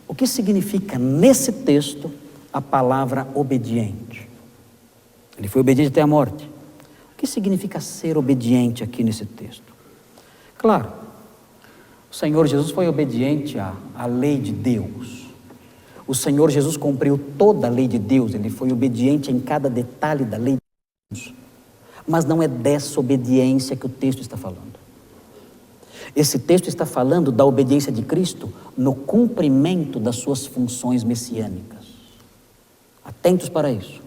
Speaker 1: o que significa nesse texto a palavra obediente? Ele foi obediente até a morte. O que significa ser obediente aqui nesse texto? Claro, o Senhor Jesus foi obediente à lei de Deus. O Senhor Jesus cumpriu toda a lei de Deus. Ele foi obediente em cada detalhe da lei de Deus. Mas não é dessa obediência que o texto está falando. Esse texto está falando da obediência de Cristo no cumprimento das suas funções messiânicas. Atentos para isso.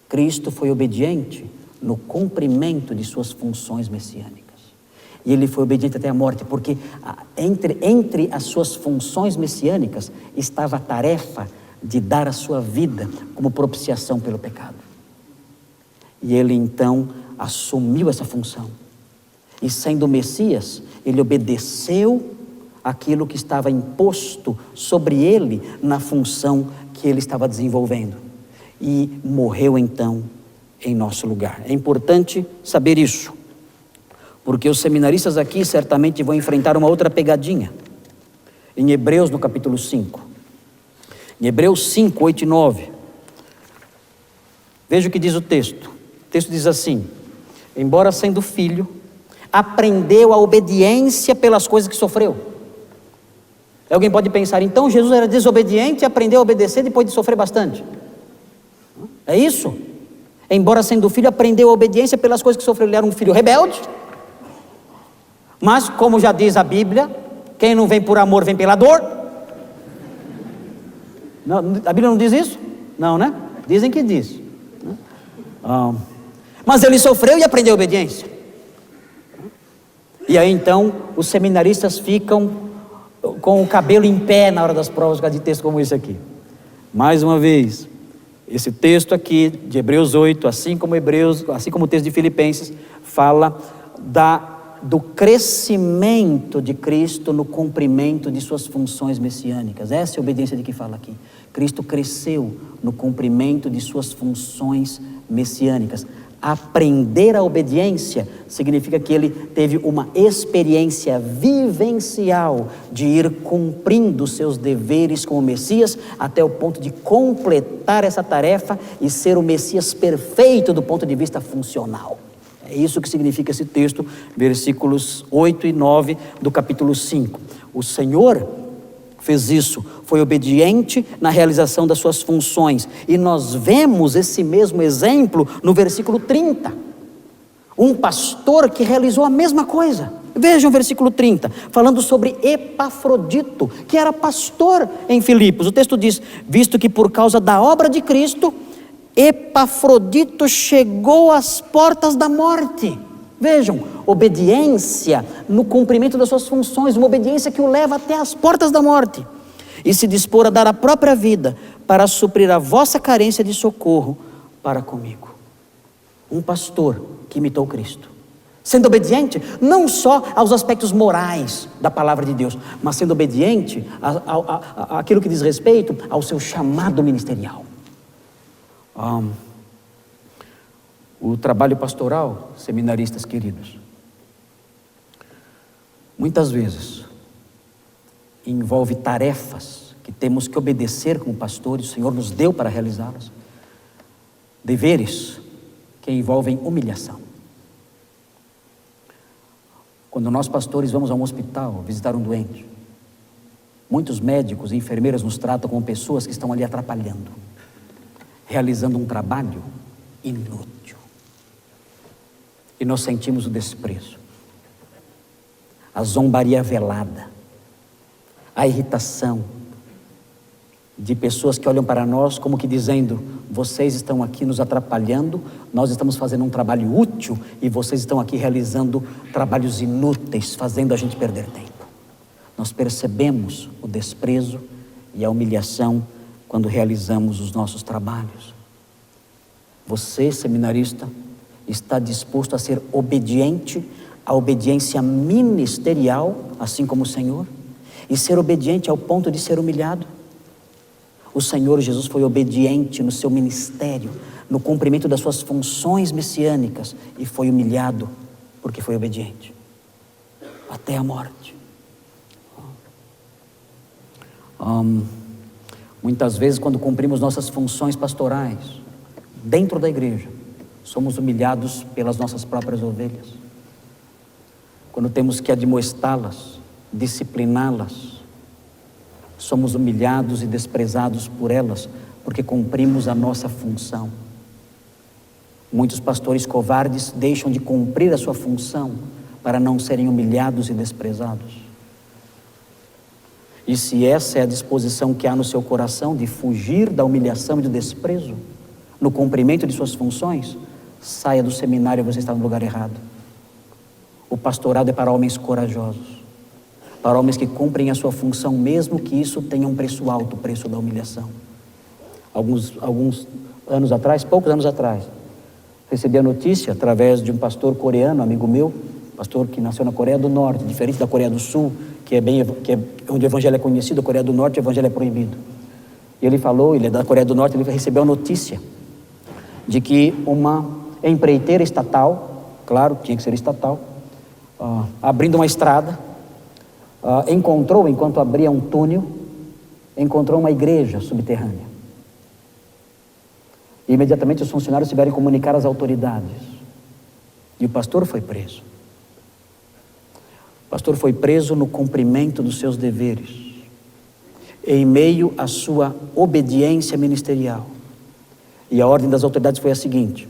Speaker 1: Cristo foi obediente no cumprimento de suas funções messiânicas. E ele foi obediente até a morte, porque entre as suas funções messiânicas estava a tarefa de dar a sua vida como propiciação pelo pecado. E ele então assumiu essa função. E sendo o Messias, ele obedeceu aquilo que estava imposto sobre ele na função que ele estava desenvolvendo. E morreu então em nosso lugar. É importante saber isso, porque os seminaristas aqui certamente vão enfrentar uma outra pegadinha. Em Hebreus, no capítulo 5. Em Hebreus 5, 8 e 9. Veja o que diz o texto. O texto diz assim: embora sendo filho, aprendeu a obediência pelas coisas que sofreu. Alguém pode pensar, então Jesus era desobediente e aprendeu a obedecer depois de sofrer bastante. É isso? Embora sendo filho, aprendeu a obediência pelas coisas que sofreu. Ele era um filho rebelde. Mas, como já diz a Bíblia, quem não vem por amor, vem pela dor. Não, a Bíblia não diz isso? Não, né? Dizem que diz. Mas ele sofreu e aprendeu a obediência. E aí então, os seminaristas ficam com o cabelo em pé na hora das provas, por causa de texto como esse aqui. Mais uma vez, esse texto aqui de Hebreus 8, assim como o texto de Filipenses, fala do crescimento de Cristo no cumprimento de suas funções messiânicas. Essa é a obediência de que fala aqui. Cristo cresceu no cumprimento de suas funções messiânicas. Aprender a obediência significa que ele teve uma experiência vivencial de ir cumprindo seus deveres como Messias até o ponto de completar essa tarefa e ser o Messias perfeito do ponto de vista funcional. É isso que significa esse texto, versículos 8 e 9 do capítulo 5. O Senhor fez isso, foi obediente na realização das suas funções. E nós vemos esse mesmo exemplo no versículo 30. Um pastor que realizou a mesma coisa. Vejam o versículo 30, falando sobre Epafrodito, que era pastor em Filipos. O texto diz: visto que por causa da obra de Cristo, Epafrodito chegou às portas da morte. Vejam, obediência no cumprimento das suas funções, uma obediência que o leva até as portas da morte, e se dispor a dar a própria vida para suprir a vossa carência de socorro para comigo. Um pastor que imitou Cristo, sendo obediente não só aos aspectos morais da palavra de Deus, mas sendo obediente àquilo que diz respeito ao seu chamado ministerial. O trabalho pastoral, seminaristas queridos, muitas vezes envolve tarefas que temos que obedecer como pastores. O Senhor nos deu para realizá-las. Deveres que envolvem humilhação. Quando nós pastores vamos a um hospital visitar um doente, muitos médicos e enfermeiras nos tratam como pessoas que estão ali atrapalhando, realizando um trabalho inútil. E nós sentimos o desprezo, a zombaria velada, a irritação de pessoas que olham para nós como que dizendo: vocês estão aqui nos atrapalhando, nós estamos fazendo um trabalho útil e vocês estão aqui realizando trabalhos inúteis, fazendo a gente perder tempo. Nós percebemos o desprezo e a humilhação quando realizamos os nossos trabalhos. Você, seminarista, está disposto a ser obediente à obediência ministerial, assim como o Senhor, e ser obediente ao ponto de ser humilhado? O Senhor Jesus foi obediente no seu ministério, no cumprimento das suas funções messiânicas, e foi humilhado porque foi obediente até a morte. Muitas vezes, quando cumprimos nossas funções pastorais dentro da igreja, somos humilhados pelas nossas próprias ovelhas. Quando temos que admoestá-las, discipliná-las, somos humilhados e desprezados por elas, porque cumprimos a nossa função. Muitos pastores covardes deixam de cumprir a sua função, para não serem humilhados e desprezados? E se essa é a disposição que há no seu coração de fugir da humilhação e do desprezo, no cumprimento de suas funções, saia do seminário, você está no lugar errado. O pastorado é para homens corajosos, para homens que cumprem a sua função, mesmo que isso tenha um preço alto, o preço da humilhação. Alguns anos atrás, poucos anos atrás, recebi a notícia através de um pastor coreano, amigo meu, pastor que nasceu na Coreia do Norte, diferente da Coreia do Sul, que é onde o evangelho é conhecido. A Coreia do Norte o evangelho é proibido. E ele falou, ele é da Coreia do Norte, ele recebeu a notícia de que uma empreiteira estatal, claro, tinha que ser estatal, abrindo uma estrada, encontrou, enquanto abria um túnel, encontrou uma igreja subterrânea. E imediatamente os funcionários tiveram que comunicar às autoridades. E o pastor foi preso. O pastor foi preso no cumprimento dos seus deveres, em meio à sua obediência ministerial. E a ordem das autoridades foi a seguinte: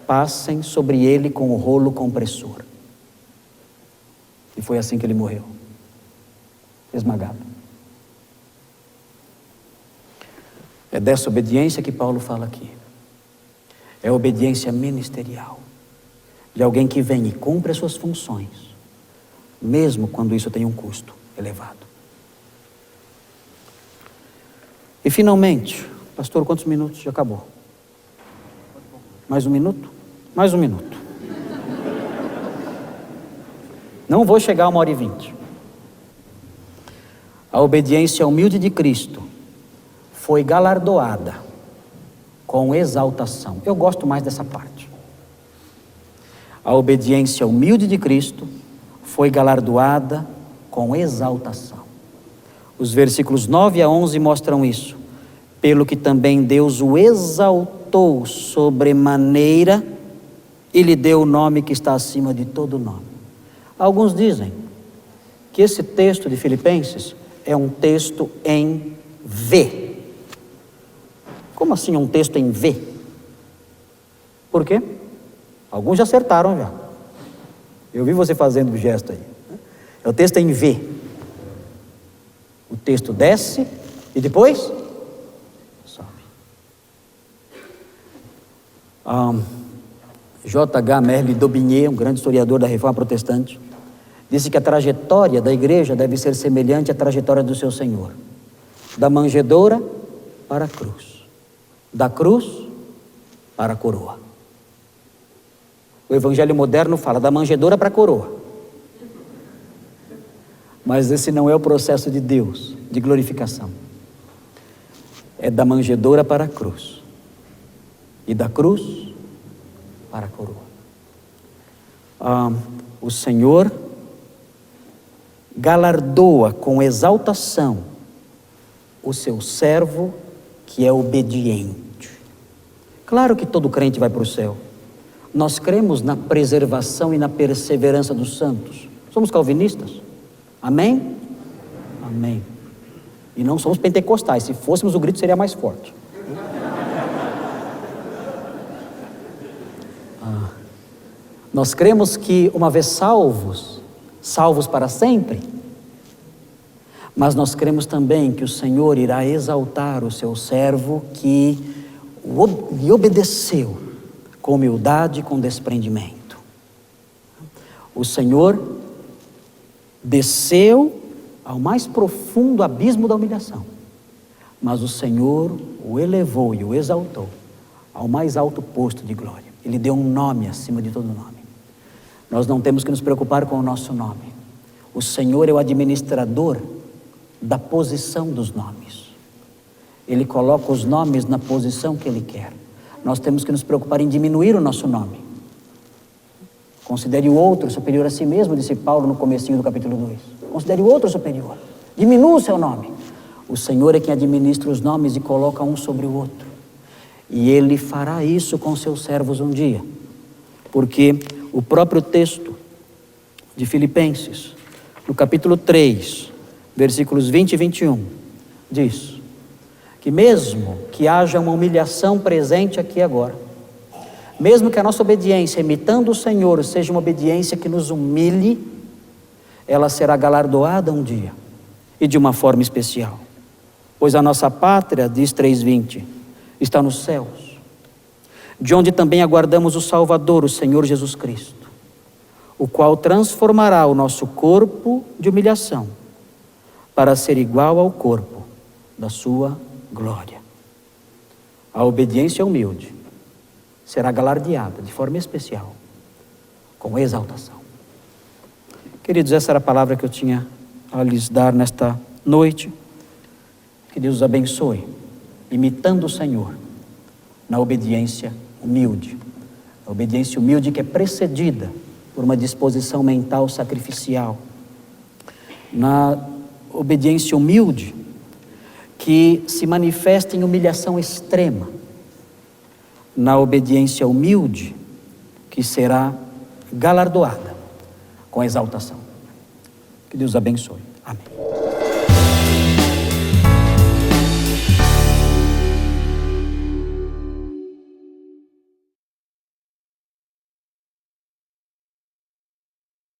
Speaker 1: passem sobre ele com o rolo compressor. E foi assim que ele morreu, esmagado. É dessa obediência que Paulo fala aqui. É a obediência ministerial, de alguém que vem e cumpre as suas funções, mesmo quando isso tem um custo elevado. E finalmente, pastor, quantos minutos? Já acabou. Mais um minuto? Mais um minuto. Não vou chegar a 1h20. A obediência humilde de Cristo foi galardoada com exaltação. Eu gosto mais dessa parte. A obediência humilde de Cristo foi galardoada com exaltação. Os versículos 9 a 11 mostram isso. Pelo que também Deus o exaltou sobremaneira e lhe deu o nome que está acima de todo nome. Alguns dizem que esse texto de Filipenses é um texto em V. Como assim um texto em V? Por quê? Alguns já acertaram já. Eu vi você fazendo o gesto aí. É o texto em V. O texto desce e depois sobe. J.H. Merle d'Aubigné, um grande historiador da Reforma Protestante, disse que a trajetória da igreja deve ser semelhante à trajetória do seu Senhor. Da manjedoura para a cruz. Da cruz para a coroa. O evangelho moderno fala da manjedoura para a coroa. Mas esse não é o processo de Deus, de glorificação. É da manjedoura para a cruz. E da cruz para a coroa. O Senhor galardoa com exaltação o seu servo que é obediente. Claro que todo crente vai para o céu. Nós cremos na preservação e na perseverança dos santos. Somos calvinistas? Amém? Amém. E não somos pentecostais. Se fôssemos, o grito seria mais forte. Nós cremos que uma vez salvos para sempre, mas nós cremos também que o Senhor irá exaltar o seu servo que lhe obedeceu com humildade e com desprendimento. O Senhor desceu ao mais profundo abismo da humilhação, mas o Senhor o elevou e o exaltou ao mais alto posto de glória. Ele deu um nome acima de todo nome. Nós não temos que nos preocupar com o nosso nome. O Senhor é o administrador da posição dos nomes. Ele coloca os nomes na posição que Ele quer. Nós temos que nos preocupar em diminuir o nosso nome. Considere o outro superior a si mesmo, disse Paulo no comecinho do capítulo 2. Considere o outro superior. Diminua o seu nome. O Senhor é quem administra os nomes e coloca um sobre o outro. E Ele fará isso com seus servos um dia. Porque o próprio texto de Filipenses, no capítulo 3, versículos 20 e 21, diz que mesmo que haja uma humilhação presente aqui agora, mesmo que a nossa obediência, imitando o Senhor, seja uma obediência que nos humilhe, ela será galardoada um dia, e de uma forma especial. Pois a nossa pátria, diz 3:20, está nos céus, de onde também aguardamos o Salvador, o Senhor Jesus Cristo, o qual transformará o nosso corpo de humilhação, para ser igual ao corpo da sua glória. A obediência humilde será galardeada de forma especial, com exaltação. Queridos, essa era a palavra que eu tinha a lhes dar nesta noite. Que Deus os abençoe, imitando o Senhor, na obediência humilde. A obediência humilde que é precedida por uma disposição mental sacrificial. Na obediência humilde que se manifesta em humilhação extrema. Na obediência humilde que será galardoada com exaltação. Que Deus abençoe. Amém.